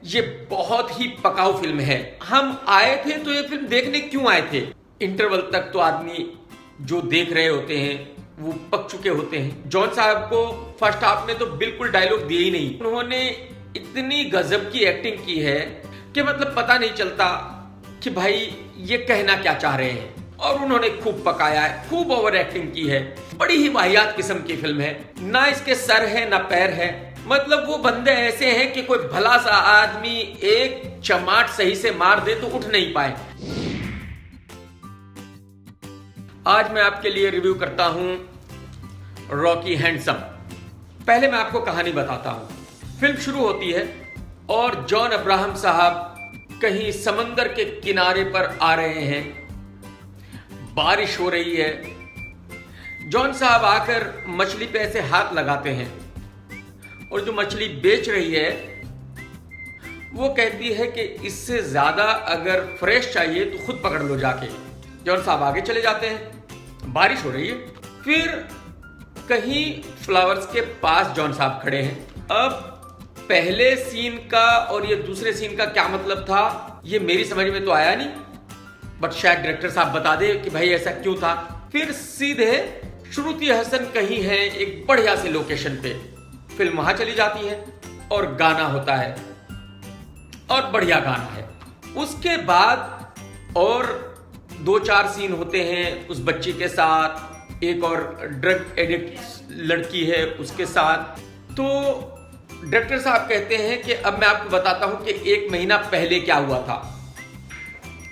ये बहुत ही पकाऊ फिल्म है। हम आए थे तो ये फिल्म देखने क्यों आए थे? इंटरवल तक तो आदमी जो देख रहे होते हैं वो पक चुके होते हैं। जॉन साहब को फर्स्ट हाफ में तो बिल्कुल डायलॉग दिए ही नहीं। उन्होंने इतनी गजब की एक्टिंग की है कि मतलब पता नहीं चलता कि भाई ये कहना क्या चाह रहे हैं। और उन्होंने खूब पकाया है, खूब ओवर एक्टिंग की है। बड़ी ही वाहियात किस्म की फिल्म है। ना इसके सर है ना पैर है। मतलब वो बंदे ऐसे हैं कि कोई भला सा आदमी एक चमाट सही से मार दे तो उठ नहीं पाए। आज मैं आपके लिए रिव्यू करता हूं रॉकी हैंडसम। पहले मैं आपको कहानी बताता हूं। फिल्म शुरू होती है और जॉन अब्राहम साहब कहीं समंदर के किनारे पर आ रहे हैं। बारिश हो रही है। जॉन साहब आकर मछली पे ऐसे हाथ लगाते हैं और जो मछली बेच रही है वो कहती है कि इससे ज्यादा अगर फ्रेश चाहिए तो खुद पकड़ लो जाके। जॉन साहब आगे चले जाते हैं। बारिश हो रही है। फिर कहीं फ्लावर्स के पास जॉन साहब खड़े हैं। अब पहले सीन का और ये दूसरे सीन का क्या मतलब था ये मेरी समझ में तो आया नहीं, बट शायद डायरेक्टर साहब बता दे कि भाई ऐसा क्यों था। फिर सीधे श्रुति हसन कहीं है एक बढ़िया से लोकेशन पे। फिल्म वहां चली जाती है और गाना होता है और बढ़िया गाना है। उसके बाद और 2-4 सीन होते हैं उस बच्ची के साथ, एक और ड्रग एडिक्ट लड़की है उसके साथ। तो डायरेक्टर साहब कहते हैं कि अब मैं आपको बताता हूं कि 1 महीना पहले क्या हुआ था।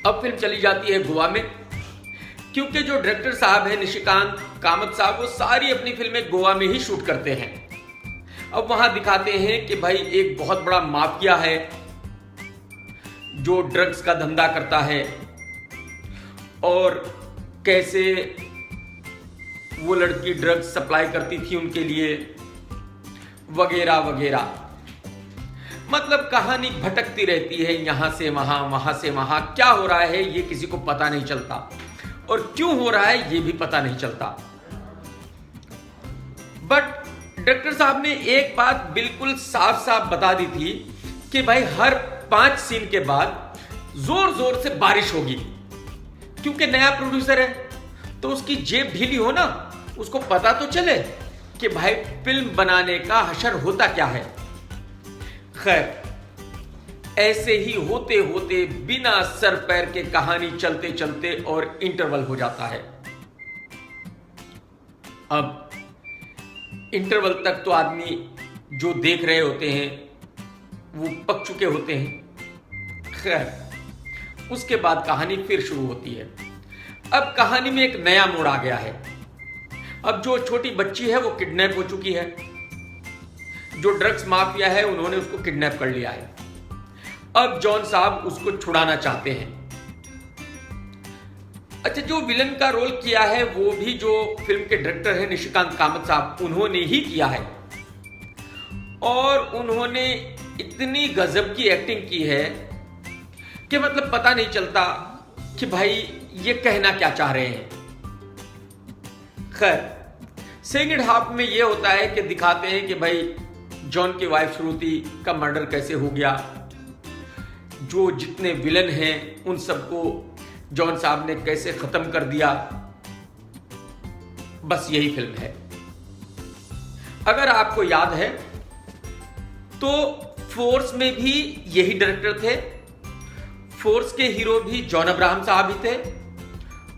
अब फिल्म चली जाती है गोवा में, क्योंकि जो डायरेक्टर साहब है निशिकांत कामत साहब वो सारी अपनी फिल्में गोवा में ही शूट करते हैं। अब वहां दिखाते हैं कि भाई एक बहुत बड़ा माफिया है जो ड्रग्स का धंधा करता है और कैसे वो लड़की ड्रग्स सप्लाई करती थी उनके लिए वगैरह वगैरह। मतलब कहानी भटकती रहती है यहां से वहां से वहां। क्या हो रहा है ये किसी को पता नहीं चलता और क्यों हो रहा है ये भी पता नहीं चलता। बट डायरेक्टर साहब ने एक बात बिल्कुल साफ साफ बता दी थी कि भाई हर 5 सीन के बाद जोर जोर से बारिश होगी। क्योंकि नया प्रोड्यूसर है तो उसकी जेब ढीली हो ना, उसको पता तो चले कि भाई फिल्म बनाने का हशर होता क्या है। खैर ऐसे ही होते होते बिना सर पैर के कहानी चलते चलते और इंटरवल हो जाता है। अब इंटरवल तक तो आदमी जो देख रहे होते हैं वो पक चुके होते हैं। खैर उसके बाद कहानी फिर शुरू होती है। अब कहानी में एक नया मोड़ आ गया है। अब जो छोटी बच्ची है वो किडनैप हो चुकी है। जो ड्रग्स माफिया है उन्होंने उसको किडनैप कर लिया है। अब जॉन साहब उसको छुड़ाना चाहते हैं। अच्छा, जो विलन का रोल किया है वो भी जो फिल्म के डायरेक्टर है निशिकांत कामत साहब उन्होंने ही किया है। और उन्होंने इतनी गजब की एक्टिंग की है कि मतलब पता नहीं चलता कि भाई ये कहना क्या चाह रहे हैं। खैर सेकंड हाफ में ये होता है कि दिखाते हैं कि भाई जॉन की वाइफ श्रुति का मर्डर कैसे हो गया। जो जितने विलन हैं उन सबको जॉन साहब ने कैसे खत्म कर दिया। बस यही फिल्म है। अगर आपको याद है तो फोर्स में भी यही डायरेक्टर थे। फोर्स के हीरो भी जॉन अब्राहम साहब ही थे।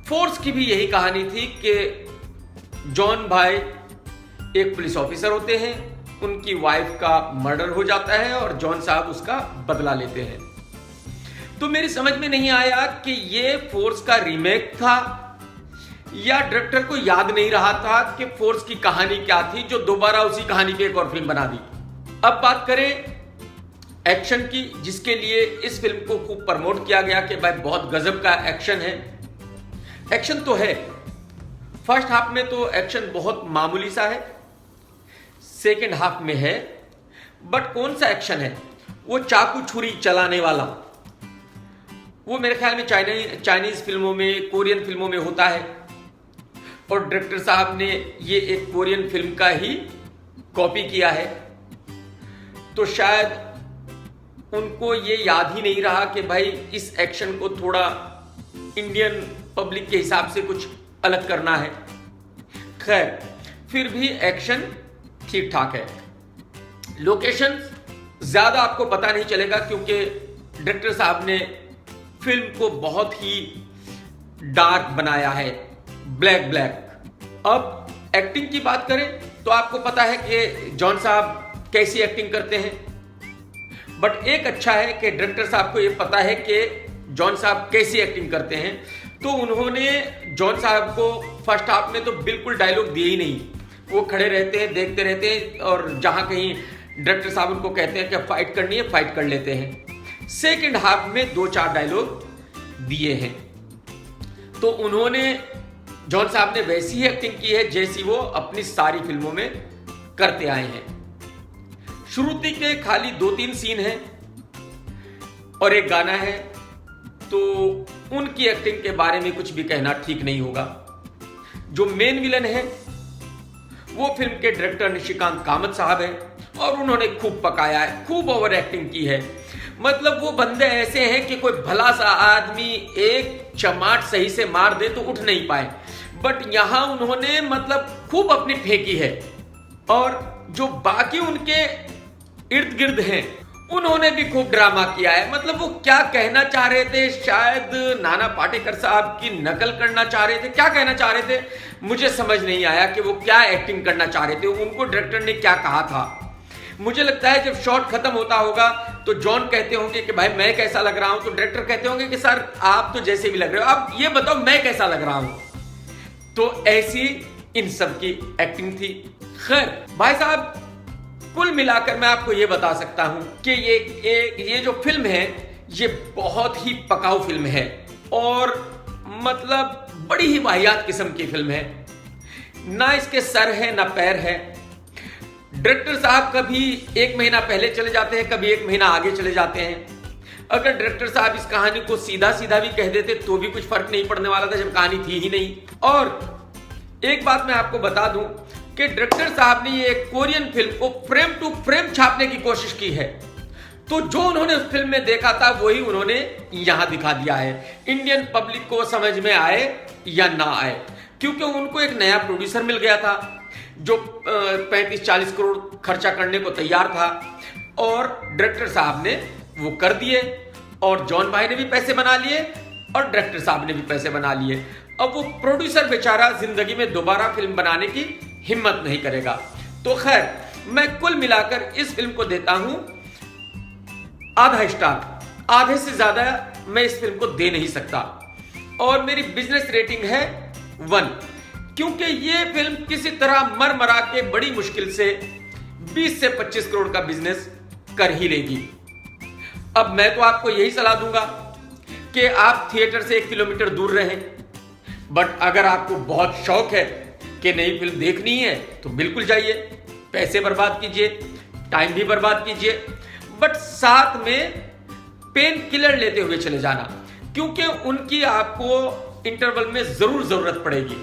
फोर्स की भी यही कहानी थी कि जॉन भाई एक पुलिस ऑफिसर होते हैं, उनकी वाइफ का मर्डर हो जाता है और जॉन साहब उसका बदला लेते हैं। तो मेरी समझ में नहीं आया कि ये फोर्स का रीमेक था या डायरेक्टर को याद नहीं रहा था कि फोर्स की कहानी क्या थी जो दोबारा उसी कहानी पे एक और फिल्म बना दी। अब बात करें एक्शन की, जिसके लिए इस फिल्म को खूब प्रमोट किया गया कि भाई बहुत गजब का एक्शन है। एक्शन तो है। फर्स्ट हाफ में तो एक्शन बहुत मामूली सा है, सेकेंड हाफ में है। बट कौन सा एक्शन है? वो चाकू छुरी चलाने वाला, वो मेरे ख्याल में चाइनीज फिल्मों में, कोरियन फिल्मों में होता है। और डायरेक्टर साहब ने ये एक कोरियन फिल्म का ही कॉपी किया है। तो शायद उनको ये याद ही नहीं रहा कि भाई इस एक्शन को थोड़ा इंडियन पब्लिक के हिसाब से कुछ अलग करना है। खैर, फिर भी एक्शन ठीक ठाक है। लोकेशन ज्यादा आपको पता नहीं चलेगा क्योंकि डायरेक्टर साहब ने फिल्म को बहुत ही डार्क बनाया है, ब्लैक ब्लैक। अब एक्टिंग की बात करें तो आपको पता है कि जॉन साहब कैसी एक्टिंग करते हैं, बट एक अच्छा है कि डायरेक्टर साहब को यह पता है कि जॉन साहब कैसी एक्टिंग करते हैं, तो उन्होंने जॉन साहब को फर्स्ट हाफ में तो बिल्कुल डायलॉग दिए ही नहीं। वो खड़े रहते हैं, देखते रहते हैं, और जहां कहीं डायरेक्टर साहब उनको कहते हैं कि फाइट करनी है, फाइट कर लेते हैं। सेकंड हाफ में 2-4 डायलॉग दिए हैं, तो उन्होंने जॉन साहब ने वैसी ही एक्टिंग की है जैसी वो अपनी सारी फिल्मों में करते आए हैं। श्रुति के खाली 2-3 सीन हैं और एक गाना है, तो उनकी एक्टिंग के बारे में कुछ भी कहना ठीक नहीं होगा। जो मेन विलन है वो फिल्म के डायरेक्टर निशिकांत कामत साहब हैं और उन्होंने खूब पकाया है, खूब ओवर एक्टिंग की है। मतलब वो बंदे ऐसे हैं कि कोई भला सा आदमी एक चमाट सही से मार दे तो उठ नहीं पाए, बट यहां उन्होंने मतलब खूब अपनी फेंकी है। और जो बाकी उनके इर्द गिर्द हैं उन्होंने भी खूब ड्रामा किया है। मतलब वो क्या कहना चाह रहे थे, शायद नाना पाटेकर साहब की नकल करना चाह रहे थे, क्या कहना चाह रहे थे मुझे समझ नहीं आया कि वो क्या एक्टिंग करना चाह रहे थे, उनको डायरेक्टर ने क्या कहा था। मुझे लगता है जब शॉट खत्म होता होगा तो जॉन कहते होंगे कि भाई मैं कैसा लग रहा हूं, तो डायरेक्टर कहते होंगे कि सर आप तो जैसे भी लग रहे हो, आप ये बताओ मैं कैसा लग रहा हूं। तो ऐसी इन सब की एक्टिंग थी। खैर भाई साहब, कुल मिलाकर मैं आपको यह बता सकता हूं कि ये जो फिल्म है ये बहुत ही पकाऊ फिल्म है और मतलब बड़ी ही वाहियात किस्म की फिल्म है। ना इसके सर है ना पैर है। डायरेक्टर साहब कभी 1 महीना पहले चले जाते हैं, कभी 1 महीना आगे चले जाते हैं। अगर डायरेक्टर साहब इस कहानी को सीधा सीधा भी कह देते तो भी कुछ फर्क नहीं पड़ने वाला था, जब कहानी थी ही नहीं। और एक बात मैं आपको बता दूं कि डायरेक्टर साहब ने ये कोरियन फिल्म को फ्रेम टू फ्रेम छापने की कोशिश की है, तो जो उन्होंने उस फिल्म में देखा था वही उन्होंने यहां दिखा दिया है। इंडियन पब्लिक को समझ में आए या ना आए, क्योंकि उनको एक नया प्रोड्यूसर मिल गया था जो 35-40 करोड़ खर्चा करने को तैयार था, और डायरेक्टर साहब ने वो कर दिए, और जॉन भाई ने भी पैसे बना लिए और डायरेक्टर साहब ने भी पैसे बना लिए। अब वो प्रोड्यूसर बेचारा जिंदगी में दोबारा फिल्म बनाने की हिम्मत नहीं करेगा। तो खैर, मैं कुल मिलाकर इस फिल्म को देता हूं आधा स्टार। आधे से ज्यादा मैं इस फिल्म को दे नहीं सकता, और मेरी बिजनेस रेटिंग है 1, क्योंकि ये फिल्म किसी तरह मर मरा के बड़ी मुश्किल से 20 से 25 करोड़ का बिजनेस कर ही लेगी। अब मैं तो आपको यही सलाह दूंगा कि आप थिएटर से 1 किलोमीटर दूर रहें, बट अगर आपको बहुत शौक है कि नई फिल्म देखनी है तो बिल्कुल जाइए, पैसे बर्बाद कीजिए, टाइम भी बर्बाद कीजिए, बट साथ में पेन किलर लेते हुए चले जाना, क्योंकि उनकी आपको इंटरवल में जरूर जरूरत पड़ेगी।